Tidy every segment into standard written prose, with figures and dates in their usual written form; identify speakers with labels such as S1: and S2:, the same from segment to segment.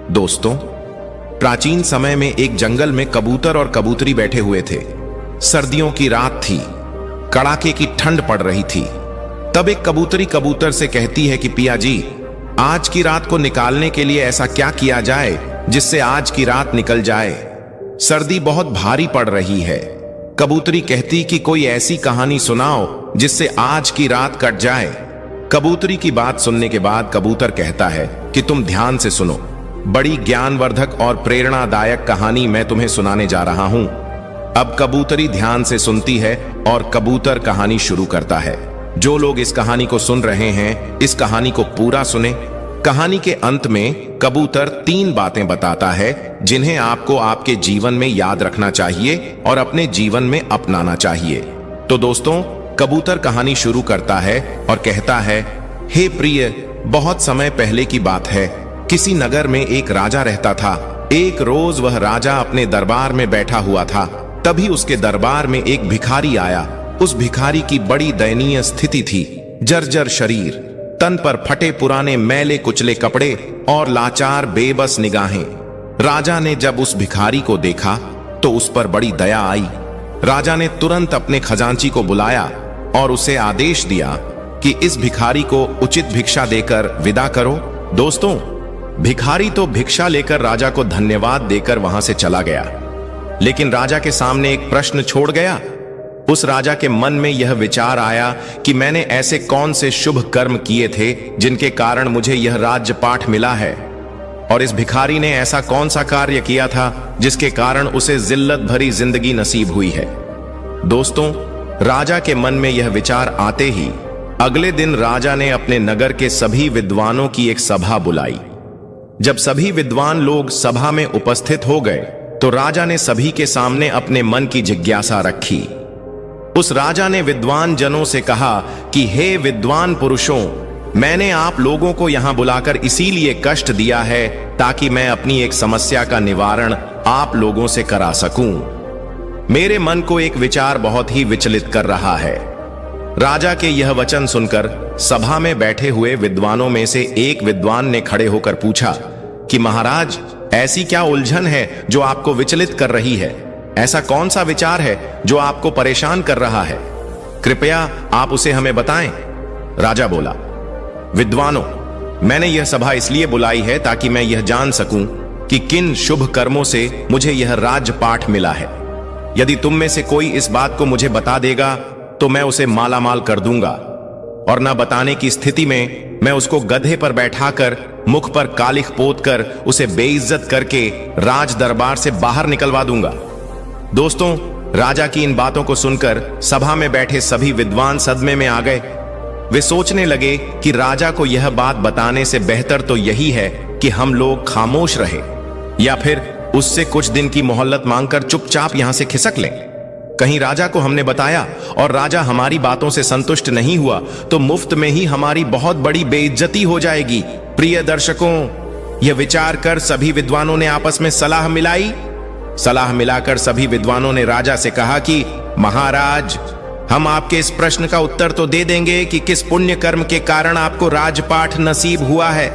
S1: दोस्तों, प्राचीन समय में एक जंगल में कबूतर और कबूतरी बैठे हुए थे। सर्दियों की रात थी, कड़ाके की ठंड पड़ रही थी। तब एक कबूतरी कबूतर से कहती है कि पिया जी, आज की रात को निकालने के लिए ऐसा क्या किया जाए जिससे आज की रात निकल जाए। सर्दी बहुत भारी पड़ रही है। कबूतरी कहती कि कोई ऐसी कहानी सुनाओ जिससे आज की रात कट जाए। कबूतरी की बात सुनने के बाद कबूतर कहता है कि तुम ध्यान से सुनो, बड़ी ज्ञानवर्धक और प्रेरणादायक कहानी मैं तुम्हें सुनाने जा रहा हूं। अब कबूतरी ध्यान से सुनती है और कबूतर कहानी शुरू करता है। जो लोग इस कहानी को सुन रहे हैं, इस कहानी को पूरा सुने। कहानी के अंत में कबूतर 3 बातें बताता है जिन्हें आपको आपके जीवन में याद रखना चाहिए और अपने जीवन में अपनाना चाहिए। तो दोस्तों, कबूतर कहानी शुरू करता है और कहता है, हे प्रिय, बहुत समय पहले की बात है। किसी नगर में एक राजा रहता था। एक रोज वह राजा अपने दरबार में बैठा हुआ था। तभी उसके दरबार में एक भिखारी आया। उस भिखारी की बड़ी दयनीय स्थिति थी। जर्जर शरीर, तन पर फटे पुराने मैले कुचले कपड़े और लाचार बेबस निगाहें। राजा ने जब उस भिखारी को देखा तो उस पर बड़ी दया आई। राजा ने तुरंत अपने खजांची को बुलाया और उसे आदेश दिया कि इस भिखारी को उचित भिक्षा देकर विदा करो। दोस्तों, भिखारी तो भिक्षा लेकर राजा को धन्यवाद देकर वहां से चला गया, लेकिन राजा के सामने एक प्रश्न छोड़ गया। उस राजा के मन में यह विचार आया कि मैंने ऐसे कौन से शुभ कर्म किए थे जिनके कारण मुझे यह राज्यपाठ मिला है, और इस भिखारी ने ऐसा कौन सा कार्य किया था जिसके कारण उसे जिल्लत भरी जिंदगी नसीब हुई है। दोस्तों, राजा के मन में यह विचार आते ही अगले दिन राजा ने अपने नगर के सभी विद्वानों की एक सभा बुलाई। जब सभी विद्वान लोग सभा में उपस्थित हो गए तो राजा ने सभी के सामने अपने मन की जिज्ञासा रखी। उस राजा ने विद्वान जनों से कहा कि हे विद्वान पुरुषों, मैंने आप लोगों को यहां बुलाकर इसीलिए कष्ट दिया है ताकि मैं अपनी एक समस्या का निवारण आप लोगों से करा सकूं। मेरे मन को एक विचार बहुत ही विचलित कर रहा है। राजा के यह वचन सुनकर सभा में बैठे हुए विद्वानों में से एक विद्वान ने खड़े होकर पूछा कि महाराज, ऐसी क्या उलझन है जो आपको विचलित कर रही है? ऐसा कौन सा विचार है जो आपको परेशान कर रहा है? कृपया आप उसे हमें बताएं। राजा बोला, विद्वानों, मैंने यह सभा इसलिए बुलाई है ताकि मैं यह जान सकूं कि किन शुभ कर्मों से मुझे यह राजपाठ मिला है। यदि तुम में से कोई इस बात को मुझे बता देगा तो मैं उसे मालामाल कर दूंगा, और न बताने की स्थिति में मैं उसको गधे पर बैठाकर मुख पर कालिख पोतकर उसे बेइज्जत करके राज दरबार से बाहर निकलवा दूंगा। दोस्तों, राजा की इन बातों को सुनकर सभा में बैठे सभी विद्वान सदमे में आ गए। वे सोचने लगे कि राजा को यह बात बताने से बेहतर तो यही है कि हम लोग खामोश रहे या फिर उससे कुछ दिन की मोहल्लत मांगकर चुपचाप यहां से खिसक लें। कहीं राजा को हमने बताया और राजा हमारी बातों से संतुष्ट नहीं हुआ तो मुफ्त में ही हमारी बहुत बड़ी बेइज्जती हो जाएगी। प्रिय दर्शकों, यह विचार कर सभी विद्वानों ने आपस में सलाह मिलाई। सलाह मिलाकर सभी विद्वानों ने राजा से कहा कि महाराज, हम आपके इस प्रश्न का उत्तर तो दे देंगे कि किस पुण्य कर्म के कारण आपको राजपाठ नसीब हुआ है,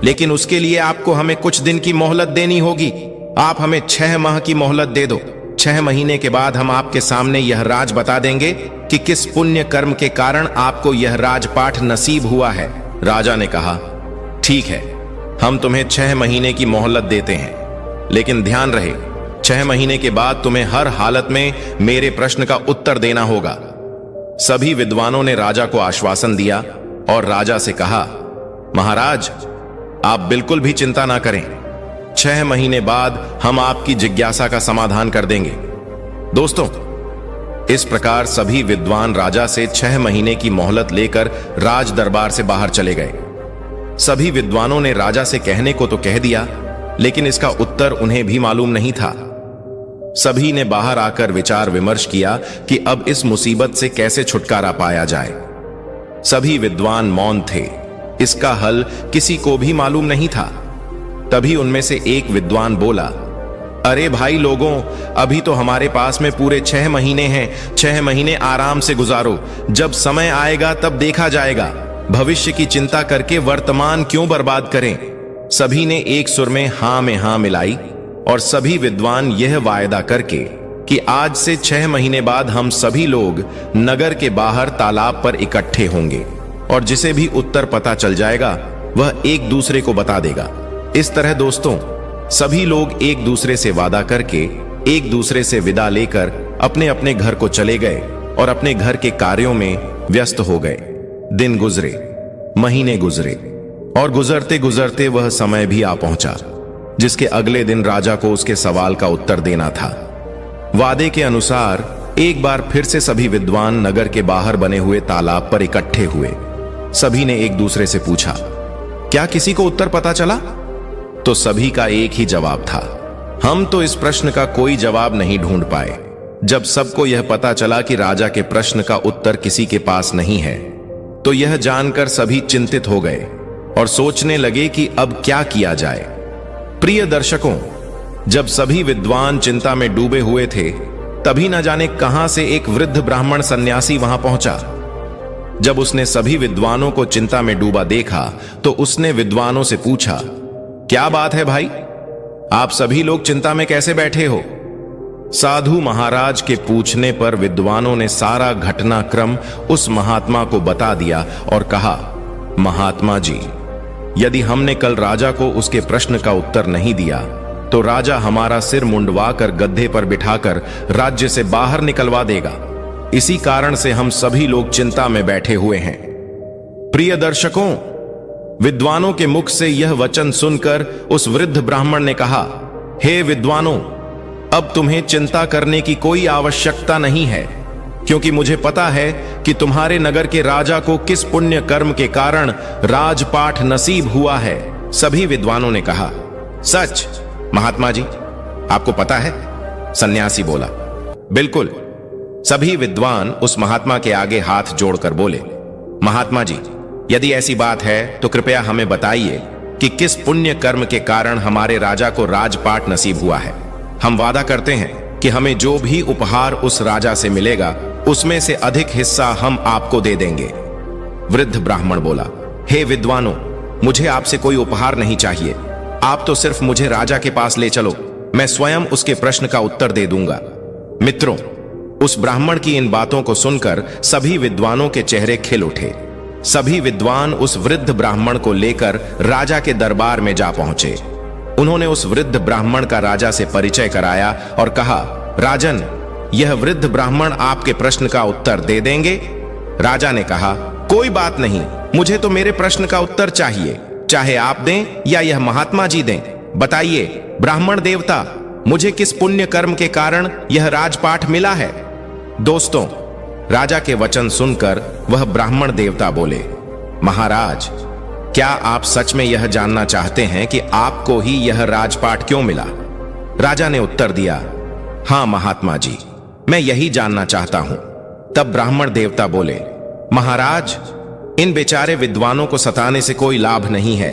S1: लेकिन उसके लिए आपको हमें कुछ दिन की मोहलत देनी होगी। आप हमें 6 माह की मोहलत दे दो। 6 महीने के बाद हम आपके सामने यह राज बता देंगे कि किस पुण्य कर्म के कारण आपको यह राजपाठ नसीब हुआ है। राजा ने कहा, ठीक है, हम तुम्हें 6 महीने की मोहलत देते हैं, लेकिन ध्यान रहे 6 महीने के बाद तुम्हें हर हालत में मेरे प्रश्न का उत्तर देना होगा। सभी विद्वानों ने राजा को आश्वासन दिया और राजा से कहा, महाराज, आप बिल्कुल भी चिंता ना करें, 6 महीने बाद हम आपकी जिज्ञासा का समाधान कर देंगे। दोस्तों, इस प्रकार सभी विद्वान राजा से 6 महीने की मोहलत लेकर राज दरबार से बाहर चले गए। सभी विद्वानों ने राजा से कहने को तो कह दिया, लेकिन इसका उत्तर उन्हें भी मालूम नहीं था। सभी ने बाहर आकर विचार विमर्श किया कि अब इस मुसीबत से कैसे छुटकारा पाया जाए। सभी विद्वान मौन थे। इसका हल किसी को भी मालूम नहीं था। तभी उनमें से एक विद्वान बोला, अरे भाई लोगों, अभी तो हमारे पास में पूरे 6 महीने हैं। 6 महीने आराम से गुजारो, जब समय आएगा तब देखा जाएगा। भविष्य की चिंता करके वर्तमान क्यों बर्बाद करें। सभी ने एक सुर में हां मिलाई और सभी विद्वान यह वायदा करके कि आज से 6 महीने बाद हम सभी लोग नगर के बाहर तालाब पर इकट्ठे होंगे और जिसे भी उत्तर पता चल जाएगा वह एक दूसरे को बता देगा। इस तरह दोस्तों, सभी लोग एक दूसरे से वादा करके एक दूसरे से विदा लेकर अपने अपने घर को चले गए और अपने घर के कार्यों में व्यस्त हो गए। दिन गुजरे, महीने गुजरे और गुजरते गुजरते वह समय भी आ पहुंचा जिसके अगले दिन राजा को उसके सवाल का उत्तर देना था। वादे के अनुसार एक बार फिर से सभी विद्वान नगर के बाहर बने हुए तालाब पर इकट्ठे हुए। सभी ने एक दूसरे से पूछा, क्या किसी को उत्तर पता चला? तो सभी का एक ही जवाब था, हम तो इस प्रश्न का कोई जवाब नहीं ढूंढ पाए। जब सबको यह पता चला कि राजा के प्रश्न का उत्तर किसी के पास नहीं है, तो यह जानकर सभी चिंतित हो गए और सोचने लगे कि अब क्या किया जाए। प्रिय दर्शकों, जब सभी विद्वान चिंता में डूबे हुए थे, तभी न जाने कहां से एक वृद्ध ब्राह्मण सन्यासी वहां पहुंचा। जब उसने सभी विद्वानों को चिंता में डूबा देखा, तो उसने विद्वानों से पूछा, क्या बात है भाई, आप सभी लोग चिंता में कैसे बैठे हो? साधु महाराज के पूछने पर विद्वानों ने सारा घटनाक्रम उस महात्मा को बता दिया और कहा, महात्मा जी, यदि हमने कल राजा को उसके प्रश्न का उत्तर नहीं दिया तो राजा हमारा सिर मुंडवा कर गद्दे पर बिठाकर राज्य से बाहर निकलवा देगा। इसी कारण से हम सभी लोग चिंता में बैठे हुए हैं। प्रिय दर्शकों, विद्वानों के मुख से यह वचन सुनकर उस वृद्ध ब्राह्मण ने कहा, हे विद्वानों, अब तुम्हें चिंता करने की कोई आवश्यकता नहीं है, क्योंकि मुझे पता है कि तुम्हारे नगर के राजा को किस पुण्य कर्म के कारण राजपाठ नसीब हुआ है। सभी विद्वानों ने कहा, सच महात्मा जी, आपको पता है? सन्यासी बोला, बिल्कुल। सभी विद्वान उस महात्मा के आगे हाथ जोड़कर बोले, महात्मा जी, यदि ऐसी बात है तो कृपया हमें बताइए कि किस पुण्य कर्म के कारण हमारे राजा को राजपाट नसीब हुआ है। हम वादा करते हैं कि हमें जो भी उपहार उस राजा से मिलेगा उसमें से अधिक हिस्सा हम आपको दे देंगे। वृद्ध ब्राह्मण बोला, हे विद्वानों, मुझे आपसे कोई उपहार नहीं चाहिए। आप तो सिर्फ मुझे राजा के पास ले चलो, मैं स्वयं उसके प्रश्न का उत्तर दे दूंगा। मित्रों, उस ब्राह्मण की इन बातों को सुनकर सभी विद्वानों के चेहरे खिल उठे। सभी विद्वान उस वृद्ध ब्राह्मण को लेकर राजा के दरबार में जा पहुंचे। उन्होंने उस वृद्ध ब्राह्मण का राजा से परिचय कराया और कहा, राजन, यह वृद्ध ब्राह्मण आपके प्रश्न का उत्तर दे देंगे। राजा ने कहा, कोई बात नहीं, मुझे तो मेरे प्रश्न का उत्तर चाहिए, चाहे आप दें या यह महात्मा जी दें। बताइए ब्राह्मण देवता, मुझे किस पुण्य कर्म के कारण यह राजपाठ मिला है? दोस्तों, राजा के वचन सुनकर वह ब्राह्मण देवता बोले, महाराज, क्या आप सच में यह जानना चाहते हैं कि आपको ही यह राजपाठ क्यों मिला? राजा ने उत्तर दिया, हां महात्मा जी, मैं यही जानना चाहता हूं। तब ब्राह्मण देवता बोले, महाराज, इन बेचारे विद्वानों को सताने से कोई लाभ नहीं है।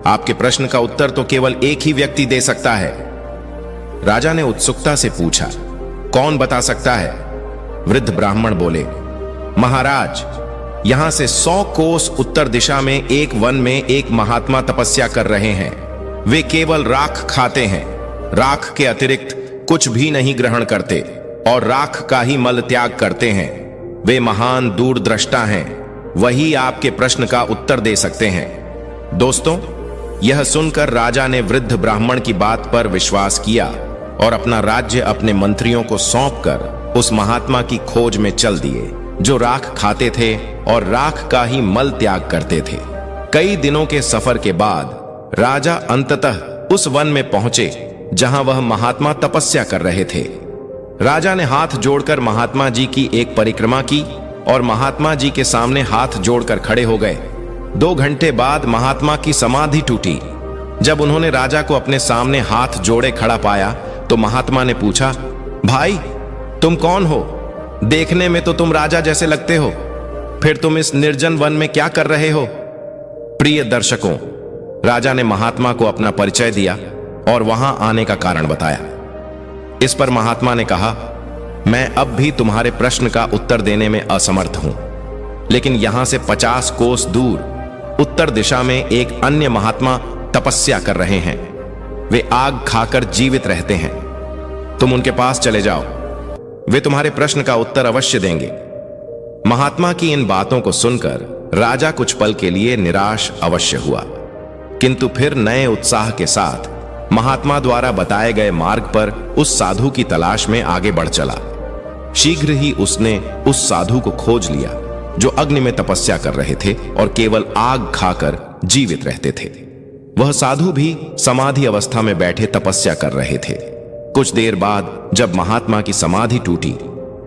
S1: आपके प्रश्न का उत्तर तो केवल एक ही व्यक्ति दे सकता है। राजा ने उत्सुकता से पूछा, कौन बता सकता है? वृद्ध ब्राह्मण बोले, महाराज, यहां से 100 कोस उत्तर दिशा में एक वन में एक महात्मा तपस्या कर रहे हैं। वे केवल राख खाते हैं, राख के अतिरिक्त कुछ भी नहीं ग्रहण करते और राख का ही मल त्याग करते हैं। वे महान दूरदृष्टा हैं, वही आपके प्रश्न का उत्तर दे सकते हैं। दोस्तों, यह सुनकर राजा ने वृद्ध ब्राह्मण की बात पर विश्वास किया और अपना राज्य अपने मंत्रियों को सौंपकर उस महात्मा की खोज में चल दिए, जो राख खाते थे और राख का ही मल त्याग करते थे। कई दिनों के सफर के बाद राजा अंततः उस वन में पहुंचे जहां वह महात्मा तपस्या कर रहे थे। राजा ने हाथ जोड़कर महात्मा जी की एक परिक्रमा की और महात्मा जी के सामने हाथ जोड़कर खड़े हो गए। 2 घंटे बाद महात्मा की समाधि टूटी। जब उन्होंने राजा को अपने सामने हाथ जोड़े खड़ा पाया तो महात्मा ने पूछा, भाई, तुम कौन हो? देखने में तो तुम राजा जैसे लगते हो, फिर तुम इस निर्जन वन में क्या कर रहे हो? प्रिय दर्शकों, राजा ने महात्मा को अपना परिचय दिया और वहां आने का कारण बताया। इस पर महात्मा ने कहा, मैं अब भी तुम्हारे प्रश्न का उत्तर देने में असमर्थ हूं, लेकिन यहां से 50 कोस दूर उत्तर दिशा में एक अन्य महात्मा तपस्या कर रहे हैं। वे आग खाकर जीवित रहते हैं। तुम उनके पास चले जाओ, वे तुम्हारे प्रश्न का उत्तर अवश्य देंगे। महात्मा की इन बातों को सुनकर राजा कुछ पल के लिए निराश अवश्य हुआ, किंतु फिर नए उत्साह के साथ महात्मा द्वारा बताए गए मार्ग पर उस साधु की तलाश में आगे बढ़ चला। शीघ्र ही उसने उस साधु को खोज लिया जो अग्नि में तपस्या कर रहे थे और केवल आग खाकर जीवित रहते थे। वह साधु भी समाधि अवस्था में बैठे तपस्या कर रहे थे। कुछ देर बाद जब महात्मा की समाधि टूटी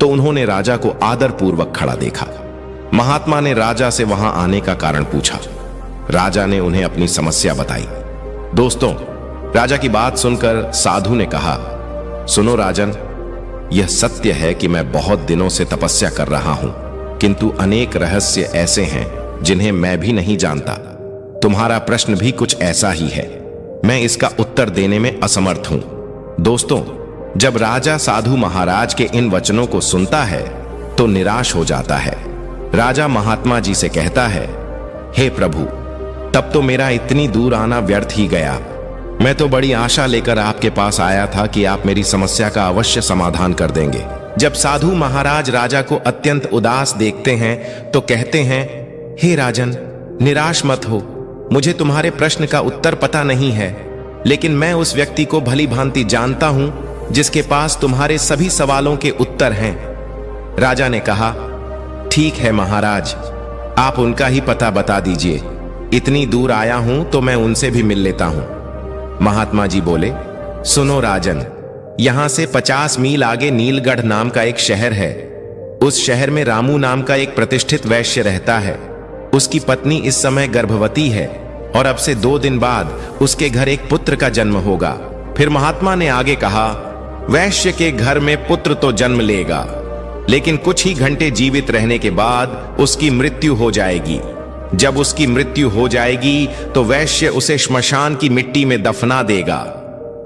S1: तो उन्होंने राजा को आदरपूर्वक खड़ा देखा। महात्मा ने राजा से वहां आने का कारण पूछा। राजा ने उन्हें अपनी समस्या बताई। दोस्तों, राजा की बात सुनकर साधु ने कहा, सुनो राजन, यह सत्य है कि मैं बहुत दिनों से तपस्या कर रहा हूं, किंतु अनेक रहस्य ऐसे हैं जिन्हें मैं भी नहीं जानता। तुम्हारा प्रश्न भी कुछ ऐसा ही है। मैं इसका उत्तर देने में असमर्थ हूं। दोस्तों, जब राजा साधु महाराज के इन वचनों को सुनता है तो निराश हो जाता है। राजा महात्मा जी से कहता है, हे प्रभु, तब तो मेरा इतनी दूर आना व्यर्थ ही गया। मैं तो बड़ी आशा लेकर आपके पास आया था कि आप मेरी समस्या का अवश्य समाधान कर देंगे। जब साधु महाराज राजा को अत्यंत उदास देखते हैं तो कहते हैं, हे राजन, निराश मत हो, मुझे तुम्हारे प्रश्न का उत्तर पता नहीं है, लेकिन मैं उस व्यक्ति को भली भांति जानता हूं जिसके पास तुम्हारे सभी सवालों के उत्तर हैं। राजा ने कहा, ठीक है महाराज, आप उनका ही पता बता दीजिए। इतनी दूर आया हूं तो मैं उनसे भी मिल लेता हूं। महात्मा जी बोले, सुनो राजन, यहां से 50 मील आगे नीलगढ़ नाम का एक शहर है। उस शहर में रामू नाम का एक प्रतिष्ठित वैश्य रहता है। उसकी पत्नी इस समय गर्भवती है और अब से 2 दिन बाद उसके घर एक पुत्र का जन्म होगा। फिर महात्मा ने आगे कहा, वैश्य के घर में पुत्र तो जन्म लेगा, लेकिन कुछ ही घंटे जीवित रहने के बाद उसकी मृत्यु हो जाएगी। जब उसकी मृत्यु हो जाएगी तो वैश्य उसे श्मशान की मिट्टी में दफना देगा।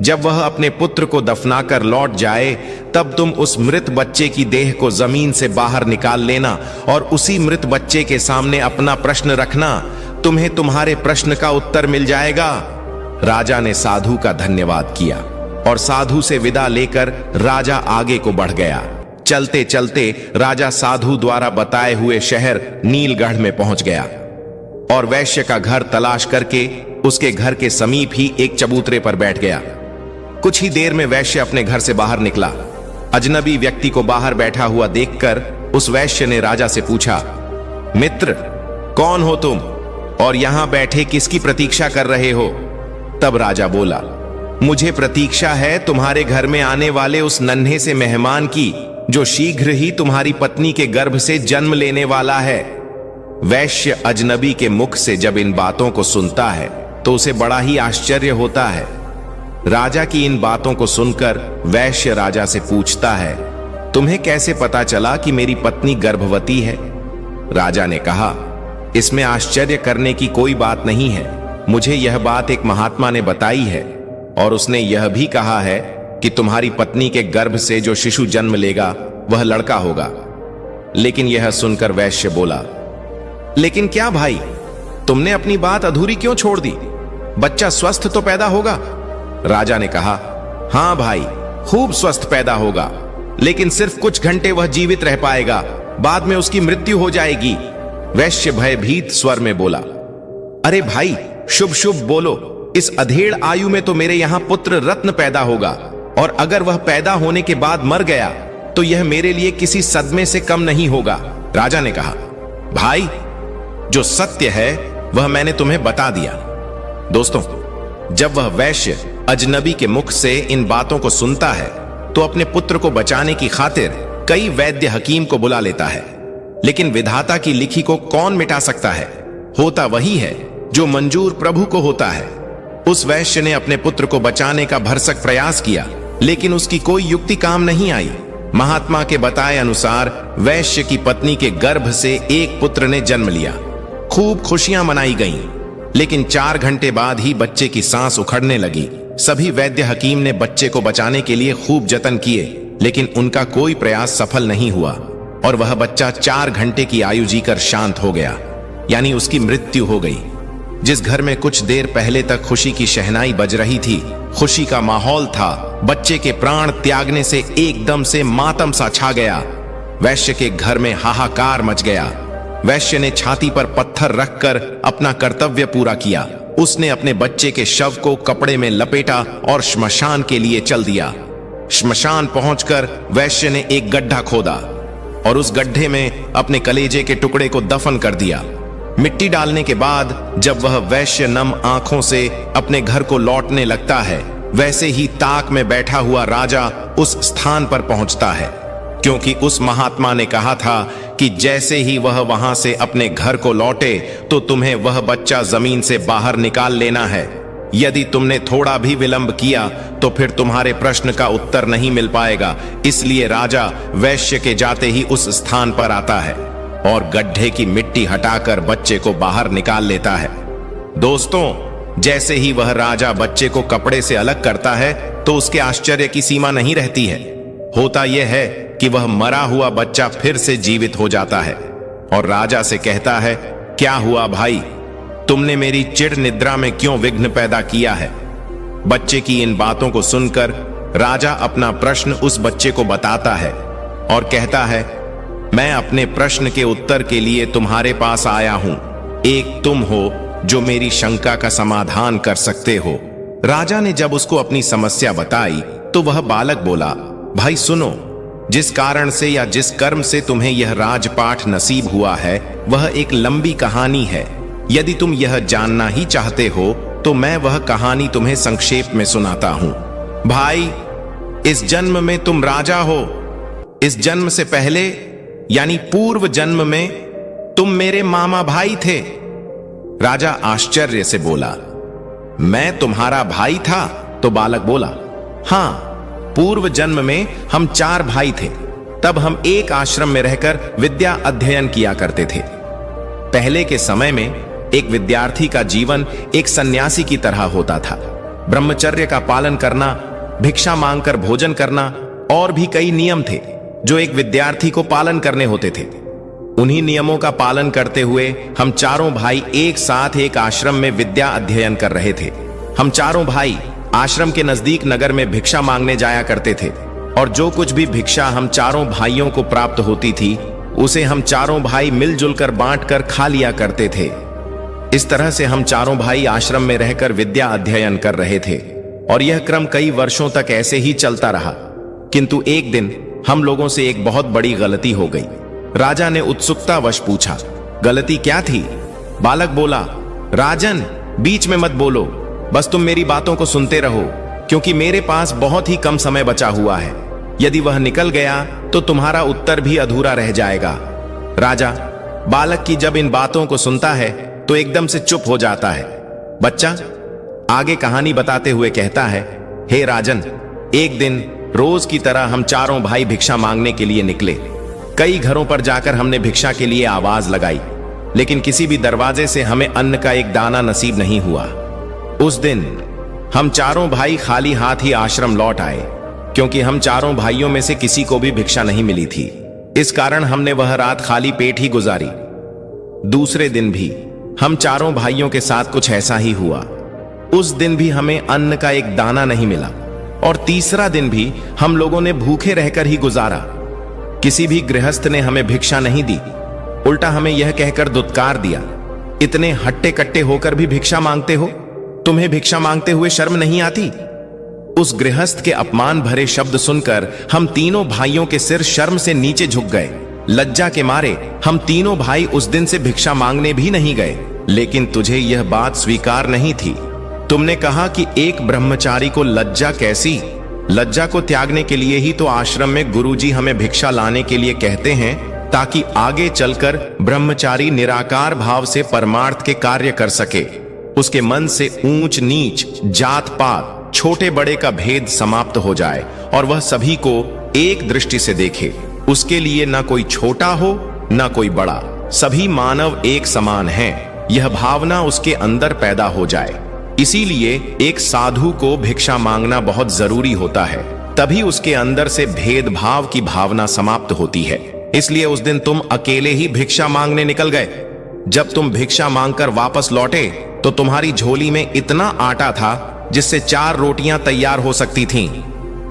S1: जब वह अपने पुत्र को दफनाकर लौट जाए तब तुम उस मृत बच्चे की देह को जमीन से बाहर निकाल लेना और उसी मृत बच्चे के सामने अपना प्रश्न रखना। तुम्हें तुम्हारे प्रश्न का उत्तर मिल जाएगा। राजा ने साधु का धन्यवाद किया और साधु से विदा लेकर राजा आगे को बढ़ गया। चलते चलते राजा साधु द्वारा बताए हुए शहर नीलगढ़ में पहुंच गया और वैश्य का घर तलाश करके उसके घर के समीप ही एक चबूतरे पर बैठ गया। कुछ ही देर में वैश्य अपने घर से बाहर निकला। अजनबी व्यक्ति को बाहर बैठा हुआ देखकर उस वैश्य ने राजा से पूछा, मित्र, कौन हो तुम और यहां बैठे किसकी प्रतीक्षा कर रहे हो? तब राजा बोला, मुझे प्रतीक्षा है तुम्हारे घर में आने वाले उस नन्हे से मेहमान की जो शीघ्र ही तुम्हारी पत्नी के गर्भ से जन्म लेने वाला है। वैश्य अजनबी के मुख से जब इन बातों को सुनता है तो उसे बड़ा ही आश्चर्य होता है। राजा की इन बातों को सुनकर वैश्य राजा से पूछता है, तुम्हें कैसे पता चला कि मेरी पत्नी गर्भवती है? राजा ने कहा, इसमें आश्चर्य करने की कोई बात नहीं है। मुझे यह बात एक महात्मा ने बताई है और उसने यह भी कहा है कि तुम्हारी पत्नी के गर्भ से जो शिशु जन्म लेगा वह लड़का होगा। लेकिन यह सुनकर वैश्य बोला, लेकिन क्या भाई, तुमने अपनी बात अधूरी क्यों छोड़ दी? बच्चा स्वस्थ तो पैदा होगा। राजा ने कहा, हां भाई, खूब स्वस्थ पैदा होगा, लेकिन सिर्फ कुछ घंटे वह जीवित रह पाएगा, बाद में उसकी मृत्यु हो जाएगी। वैश्य भयभीत स्वर में बोला, अरे भाई, शुभ शुभ बोलो। इस अधेड़ आयु में तो मेरे यहां पुत्र रत्न पैदा होगा, और अगर वह पैदा होने के बाद मर गया तो यह मेरे लिए किसी सदमे से कम नहीं होगा। राजा ने कहा, भाई, जो सत्य है वह मैंने तुम्हें बता दिया। दोस्तों, जब वह वैश्य अजनबी के मुख से इन बातों को सुनता है तो अपने पुत्र को बचाने की खातिर कई वैद्य हकीम को बुला लेता है, लेकिन विधाता की लिखी को कौन मिटा सकता है? होता वही है जो मंजूर प्रभु को होता है। उस वैश्य ने अपने पुत्र को बचाने का भरसक प्रयास किया, लेकिन उसकी कोई युक्ति काम नहीं आई। महात्मा के बताए अनुसार वैश्य की पत्नी के गर्भ से एक पुत्र ने जन्म लिया। खूब खुशियां मनाई गईं, लेकिन 4 घंटे बाद ही बच्चे की सांस उखड़ने लगी। सभी वैद्य हकीम ने बच्चे को बचाने के लिए खूब जतन किए, लेकिन उनका कोई प्रयास सफल नहीं हुआ और वह बच्चा 4 घंटे की आयु जीकर शांत हो गया, यानी उसकी मृत्यु हो गई। जिस घर में कुछ देर पहले तक खुशी की शहनाई बज रही थी, खुशी का माहौल था, बच्चे के प्राण त्यागने से एकदम से मातम सा छा गया। वैश्य के घर में हाहाकार मच गया। वैश्य ने छाती पर पत्थर रखकर अपना कर्तव्य पूरा किया। उसने अपने बच्चे के शव को कपड़े में लपेटा और श्मशान के लिए चल दिया। श्मशान पहुंचकर वैश्य ने एक गड्ढा खोदा और उस गड्ढे में अपने कलेजे के टुकड़े को दफन कर दिया। मिट्टी डालने के बाद जब वह वैश्य नम आंखों से अपने घर को लौटने लगता है, वैसे ही ताक में बैठा हुआ राजा उस स्थान पर पहुंचता है, क्योंकि उस महात्मा ने कहा था कि जैसे ही वह वहां से अपने घर को लौटे तो तुम्हें वह बच्चा जमीन से बाहर निकाल लेना है। यदि तुमने थोड़ा भी विलंब किया तो फिर तुम्हारे प्रश्न का उत्तर नहीं मिल पाएगा। इसलिए राजा वैश्य के जाते ही उस स्थान पर आता है और गड्ढे की मिट्टी हटाकर बच्चे को बाहर निकाल लेता है। दोस्तों, जैसे ही वह राजा बच्चे को कपड़े से अलग करता है तो उसके आश्चर्य की सीमा नहीं रहती है। होता यह है कि वह मरा हुआ बच्चा फिर से जीवित हो जाता है और राजा से कहता है, क्या हुआ भाई, तुमने मेरी चिड़ निद्रा में क्यों विघ्न पैदा किया है? बच्चे की इन बातों को सुनकर राजा अपना प्रश्न उस बच्चे को बताता है और कहता है, मैं अपने प्रश्न के उत्तर के लिए तुम्हारे पास आया हूं। एक तुम हो जो मेरी शंका का समाधान कर सकते हो। राजा ने जब उसको अपनी समस्या बताई तो वह बालक बोला, भाई सुनो, जिस कारण से या जिस कर्म से तुम्हें यह राजपाठ नसीब हुआ है वह एक लंबी कहानी है। यदि तुम यह जानना ही चाहते हो तो मैं वह कहानी तुम्हें संक्षेप में सुनाता हूं। भाई, इस जन्म में तुम राजा हो। इस जन्म से पहले यानी पूर्व जन्म में तुम मेरे मामा भाई थे। राजा आश्चर्य से बोला, मैं तुम्हारा भाई था? तो बालक बोला, हां, पूर्व जन्म में हम 4 भाई थे। तब हम एक आश्रम में रहकर विद्या अध्ययन किया करते थे। पहले के समय में एक विद्यार्थी का जीवन एक सन्यासी की तरह होता था। ब्रह्मचर्य का पालन करना, भिक्षा मांगकर भोजन करना और भी कई नियम थे जो एक विद्यार्थी को पालन करने होते थे। उन्हीं नियमों का पालन करते हुए हम चारों भाई एक साथ एक आश्रम में विद्या अध्ययन कर रहे थे। हम चारों भाई आश्रम के नजदीक नगर में भिक्षा मांगने जाया करते थे और जो कुछ भी भिक्षा हम चारों भाइयों को प्राप्त होती थी उसे हम चारों भाई मिलजुल कर बांटकर खा लिया करते थे। इस तरह से हम चारों भाई आश्रम में रहकर विद्या अध्ययन कर रहे थे और यह क्रम कई वर्षों तक ऐसे ही चलता रहा। किंतु एक दिन हम लोगों से एक बहुत बड़ी गलती हो गई। राजा ने उत्सुकतावश पूछा, गलती क्या थी? बालक बोला, राजन, बीच में मत बोलो, बस तुम मेरी बातों को सुनते रहो, क्योंकि मेरे पास बहुत ही कम समय बचा हुआ है। यदि वह निकल गया तो तुम्हारा उत्तर भी अधूरा रह जाएगा। राजा बालक की जब इन बातों को सुनता है तो एकदम से चुप हो जाता है। बच्चा आगे कहानी बताते हुए कहता है, हे राजन, एक दिन रोज की तरह हम चारों भाई भिक्षा मांगने के लिए निकले। कई घरों पर जाकर हमने भिक्षा के लिए आवाज लगाई, लेकिन किसी भी दरवाजे से हमें अन्न का एक दाना नसीब नहीं हुआ। उस दिन हम चारों भाई खाली हाथ ही आश्रम लौट आए, क्योंकि हम चारों भाइयों में से किसी को भी भिक्षा नहीं मिली थी। इस कारण हमने वह रात खाली पेट ही गुजारी। दूसरे दिन भी हम चारों भाइयों के साथ कुछ ऐसा ही हुआ। उस दिन भी हमें अन्न का एक दाना नहीं मिला और तीसरा दिन भी हम लोगों ने भूखे रहकर ही गुजारा। किसी भी गृहस्थ ने हमें भिक्षा नहीं दी, उल्टा हमें यह कहकर दुत्कार दिया, इतने हट्टे कट्टे होकर भी भिक्षा मांगते हो? तुम्हें भिक्षा मांगते हुए शर्म नहीं आती? उस गृहस्थ के अपमान भरे शब्द सुनकर हम तीनों भाइयों के सिर शर्म से नीचे झुक गए। लज्जा के मारे हम तीनों भाई उस दिन से भिक्षा मांगने भी नहीं गए। लेकिन तुझे यह बात स्वीकार नहीं थी। तुमने कहा कि एक ब्रह्मचारी को लज्जा कैसी? लज्जा को त्यागने के लिए ही तो आश्रम में गुरुजी हमें भिक्षा लाने के लिए कहते हैं, ताकि आगे चलकर ब्रह्मचारी निराकार भाव से परमार्थ के कार्य कर सके। उसके मन से ऊंच नीच, जात पात, छोटे बड़े का भेद समाप्त हो जाए और वह सभी को एक दृष्टि से देखे। उसके लिए ना कोई छोटा हो ना कोई बड़ा, सभी मानव एक समान हैं, यह भावना उसके अंदर पैदा हो जाए। इसीलिए एक साधु को भिक्षा मांगना बहुत जरूरी होता है, तभी उसके अंदर से भेदभाव की भावना समाप्त होती है। इसलिए उस दिन तुम अकेले ही भिक्षा मांगने निकल गए। जब तुम भिक्षा मांगकर वापस लौटे तो तुम्हारी झोली में इतना आटा था जिससे 4 रोटियां तैयार हो सकती थीं।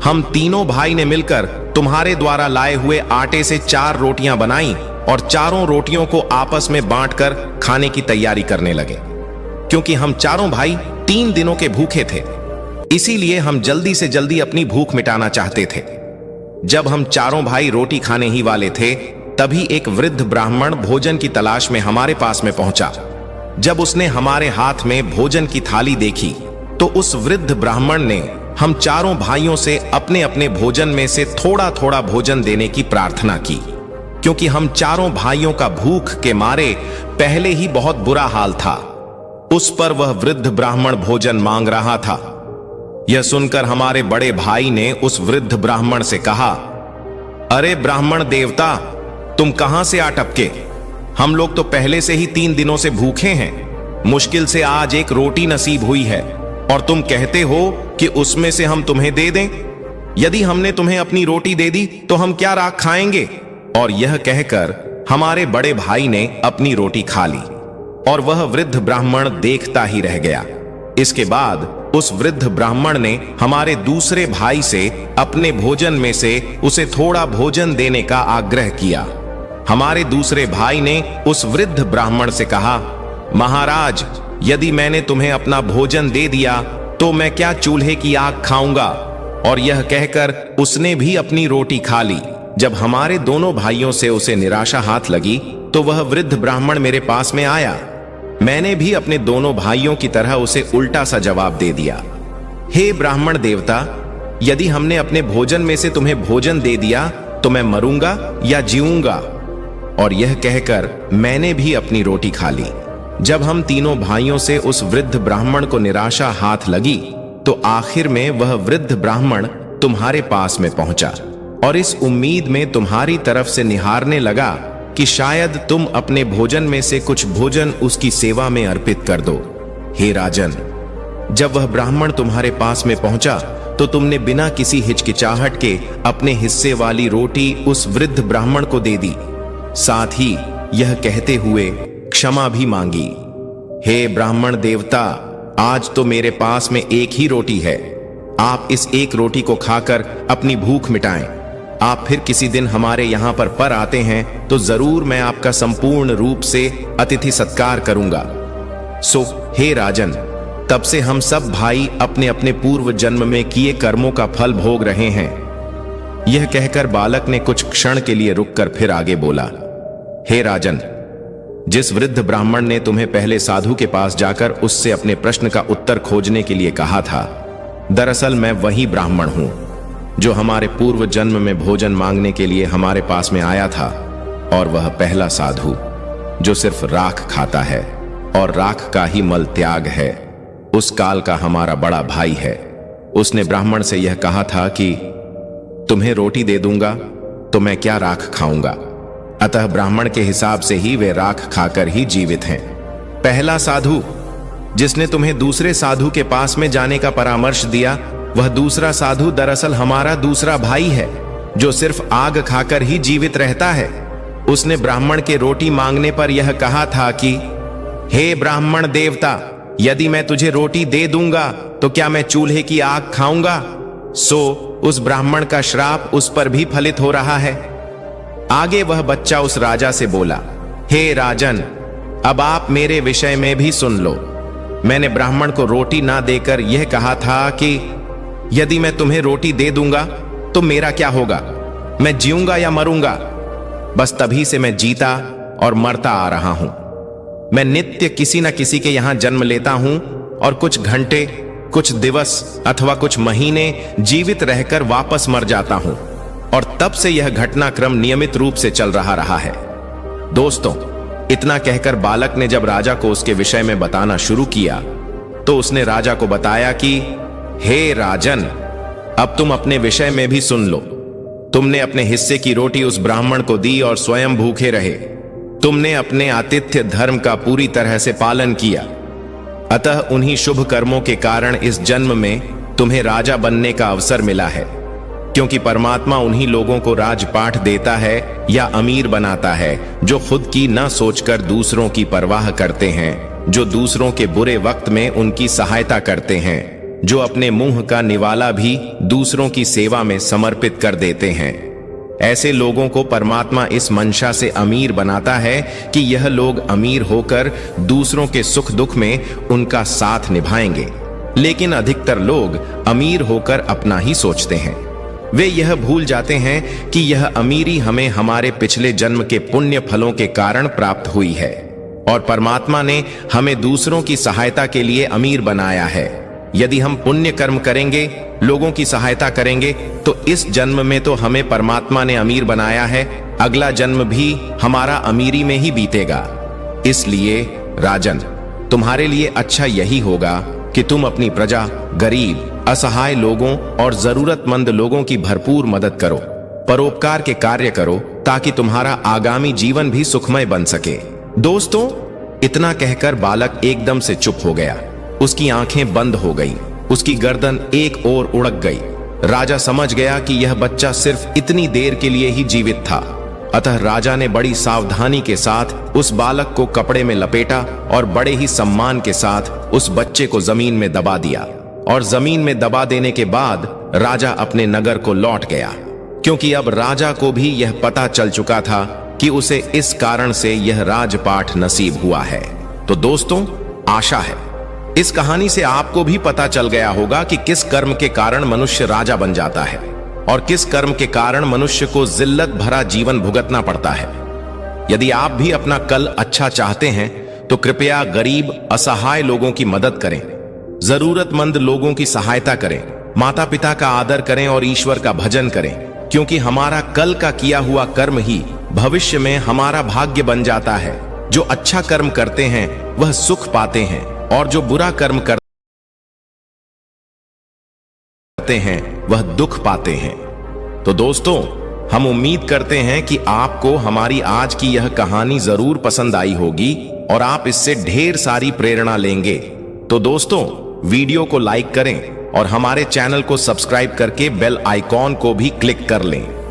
S1: हम तीनों भाई ने मिलकर तुम्हारे द्वारा लाए हुए आटे से 4 रोटियां बनाई और चारों रोटियों को आपस में बांटकर खाने की तैयारी करने लगे। क्योंकि हम चारों भाई 3 दिनों के भूखे थे, इसीलिए हम जल्दी से जल्दी अपनी भूख मिटाना चाहते थे। जब हम चारों भाई रोटी खाने ही वाले थे, तभी एक वृद्ध ब्राह्मण भोजन की तलाश में हमारे पास में पहुंचा। जब उसने हमारे हाथ में भोजन की थाली देखी, तो उस वृद्ध ब्राह्मण ने हम चारों भाइयों से अपने अपने भोजन में से थोड़ा थोड़ा भोजन देने की प्रार्थना की, क्योंकि हम चारों भाइयों का भूख के मारे पहले ही बहुत बुरा हाल था। उस पर वह वृद्ध ब्राह्मण भोजन मांग रहा था। यह सुनकर हमारे बड़े भाई ने उस वृद्ध ब्राह्मण से कहा, अरे ब्राह्मण देवता, तुम कहां से आ टपके? हम लोग तो पहले से ही 3 दिनों से भूखे हैं। मुश्किल से आज एक रोटी नसीब हुई है और तुम कहते हो कि उसमें से हम तुम्हें दे दें। यदि हमने तुम्हें अपनी रोटी दे दी तो हम क्या राख खाएंगे? और यह कहकर हमारे बड़े भाई ने अपनी रोटी खा ली और वह वृद्ध ब्राह्मण देखता ही रह गया। इसके बाद उस वृद्ध ब्राह्मण ने हमारे दूसरे भाई से अपने भोजन में से उसे थोड़ा भोजन देने का आग्रह किया। हमारे दूसरे भाई ने उस वृद्ध ब्राह्मण से कहा, महाराज, यदि मैंने तुम्हें अपना भोजन दे दिया तो मैं क्या चूल्हे की आग खाऊंगा? और यह कहकर उसने भी अपनी रोटी खा ली। जब हमारे दोनों भाइयों से उसे निराशा हाथ लगी, तो वह वृद्ध ब्राह्मण मेरे पास में आया। मैंने भी अपने दोनों भाइयों की तरह उसे उल्टा सा जवाब दे दिया, हे ब्राह्मण देवता, यदि हमने अपने भोजन में से तुम्हें भोजन दे दिया तो मैं मरूंगा या जीऊंगा? और यह कहकर मैंने भी अपनी रोटी खा ली। जब हम तीनों भाइयों से उस वृद्ध ब्राह्मण को निराशा हाथ लगी, तो आखिर में वह वृद्ध ब्राह्मण तुम्हारे पास में पहुंचा और इस उम्मीद में तुम्हारी तरफ से निहारने लगा कि शायद तुम अपने भोजन में से कुछ भोजन उसकी सेवा में अर्पित कर दो। हे राजन, जब वह ब्राह्मण तुम्हारे पास में पहुंचा तो तुमने बिना किसी हिचकिचाहट के अपने हिस्से वाली रोटी उस वृद्ध ब्राह्मण को दे दी, साथ ही यह कहते हुए क्षमा भी मांगी, हे ब्राह्मण देवता, आज तो मेरे पास में एक ही रोटी है। आप इस एक रोटी को खाकर अपनी भूख मिटाएं। आप फिर किसी दिन हमारे यहां पर आते हैं तो जरूर मैं आपका संपूर्ण रूप से अतिथि सत्कार करूंगा। सो हे राजन, तब से हम सब भाई अपने अपने पूर्व जन्म में किए कर्मों का फल भोग रहे हैं। यह कहकर बालक ने कुछ क्षण के लिए रुककर फिर आगे बोला, हे राजन, जिस वृद्ध ब्राह्मण ने तुम्हें पहले साधु के पास जाकर उससे अपने प्रश्न का उत्तर खोजने के लिए कहा था, दरअसल मैं वही ब्राह्मण हूं जो हमारे पूर्व जन्म में भोजन मांगने के लिए हमारे पास में आया था। और वह पहला साधु जो सिर्फ राख खाता है और राख का ही मल त्याग है, उस काल का हमारा बड़ा भाई है। उसने ब्राह्मण से यह कहा था कि तुम्हें रोटी दे दूंगा तो मैं क्या राख खाऊंगा। अतः ब्राह्मण के हिसाब से ही वे राख खाकर ही जीवित हैं। पहला साधु जिसने तुम्हें दूसरे साधु के पास में जाने का परामर्श दिया, वह दूसरा साधु दरअसल हमारा दूसरा भाई है जो सिर्फ आग खाकर ही जीवित रहता है। उसने ब्राह्मण के रोटी मांगने पर यह कहा था कि हे ब्राह्मण देवता, यदि मैं तुझे रोटी दे दूंगा तो क्या मैं चूल्हे की आग खाऊंगा? सो उस ब्राह्मण का श्राप उस पर भी फलित हो रहा है। आगे वह बच्चा उस राजा से बोला, हे राजन, अब आप मेरे विषय में भी सुन लो। मैंने ब्राह्मण को रोटी ना देकर यह कहा था कि यदि मैं तुम्हें रोटी दे दूंगा तो मेरा क्या होगा? मैं जीऊंगा या मरूंगा? बस तभी से मैं जीता और मरता आ रहा हूं। मैं नित्य किसी न किसी के यहां जन्म लेता हूं और कुछ घंटे, कुछ दिवस अथवा कुछ महीने जीवित रहकर वापस मर जाता हूं। और तब से यह घटनाक्रम नियमित रूप से चल रहा है। दोस्तों, इतना कहकर बालक ने जब राजा को उसके विषय में बताना शुरू किया, तो उसने राजा को बताया कि हे राजन, अब तुम अपने विषय में भी सुन लो। तुमने अपने हिस्से की रोटी उस ब्राह्मण को दी और स्वयं भूखे रहे। तुमने अपने आतिथ्य धर्म का पूरी तरह से पालन किया। अतः उन्हीं शुभ कर्मों के कारण इस जन्म में तुम्हें राजा बनने का अवसर मिला है, क्योंकि परमात्मा उन्हीं लोगों को राजपाठ देता है या अमीर बनाता है जो खुद की न सोचकर दूसरों की परवाह करते हैं जो दूसरों के बुरे वक्त में उनकी सहायता करते हैं, जो अपने मुंह का निवाला भी दूसरों की सेवा में समर्पित कर देते हैं। ऐसे लोगों को परमात्मा इस मंशा से अमीर बनाता है कि यह लोग अमीर होकर दूसरों के सुख दुख में उनका साथ निभाएंगे। लेकिन अधिकतर लोग अमीर होकर अपना ही सोचते हैं। वे यह भूल जाते हैं कि यह अमीरी हमें हमारे पिछले जन्म के पुण्य फलों के कारण प्राप्त हुई है और परमात्मा ने हमें दूसरों की सहायता के लिए अमीर बनाया है। यदि हम पुण्य कर्म करेंगे, लोगों की सहायता करेंगे, तो इस जन्म में तो हमें परमात्मा ने अमीर बनाया है, अगला जन्म भी हमारा अमीरी में ही बीतेगा। इसलिए राजन, तुम्हारे लिए अच्छा यही होगा कि तुम अपनी प्रजा, गरीब, असहाय लोगों और जरूरतमंद लोगों की भरपूर मदद करो, परोपकार के कार्य करो, ताकि तुम्हारा आगामी जीवन भी सुखमय बन सके। दोस्तों, इतना कहकर बालक एकदम से चुप हो गया। उसकी आंखें बंद हो गईं, उसकी गर्दन एक ओर उड़क गई। राजा समझ गया कि यह बच्चा सिर्फ इतनी देर के लिए ही जीवित था। अतः राजा ने बड़ी सावधानी के साथ उस बालक को कपड़े में लपेटा और बड़े ही सम्मान के साथ उस बच्चे को जमीन में दबा दिया। और जमीन में दबा देने के बाद राजा अपने नगर को लौट गया, क्योंकि अब राजा को भी यह पता चल चुका था कि उसे इस कारण से यह राजपाठ नसीब हुआ है। तो दोस्तों, आशा है इस कहानी से आपको भी पता चल गया होगा कि किस कर्म के कारण मनुष्य राजा बन जाता है और किस कर्म के कारण मनुष्य को जिल्लत भरा जीवन भुगतना पड़ता है। यदि आप भी अपना कल अच्छा चाहते हैं तो कृपया गरीब, असहाय लोगों की मदद करें, जरूरतमंद लोगों की सहायता करें, माता पिता का आदर करें और ईश्वर का भजन करें, क्योंकि हमारा कल का किया हुआ कर्म ही भविष्य में हमारा भाग्य बन जाता है। जो अच्छा कर्म करते हैं वह सुख पाते हैं और जो बुरा कर्म करते हैं वह दुख पाते हैं। तो दोस्तों, हम उम्मीद करते हैं कि आपको हमारी आज की यह कहानी जरूर पसंद आई होगी और आप इससे ढेर सारी प्रेरणा लेंगे। तो दोस्तों, वीडियो को लाइक करें और हमारे चैनल को सब्सक्राइब करके बेल आइकॉन को भी क्लिक कर लें।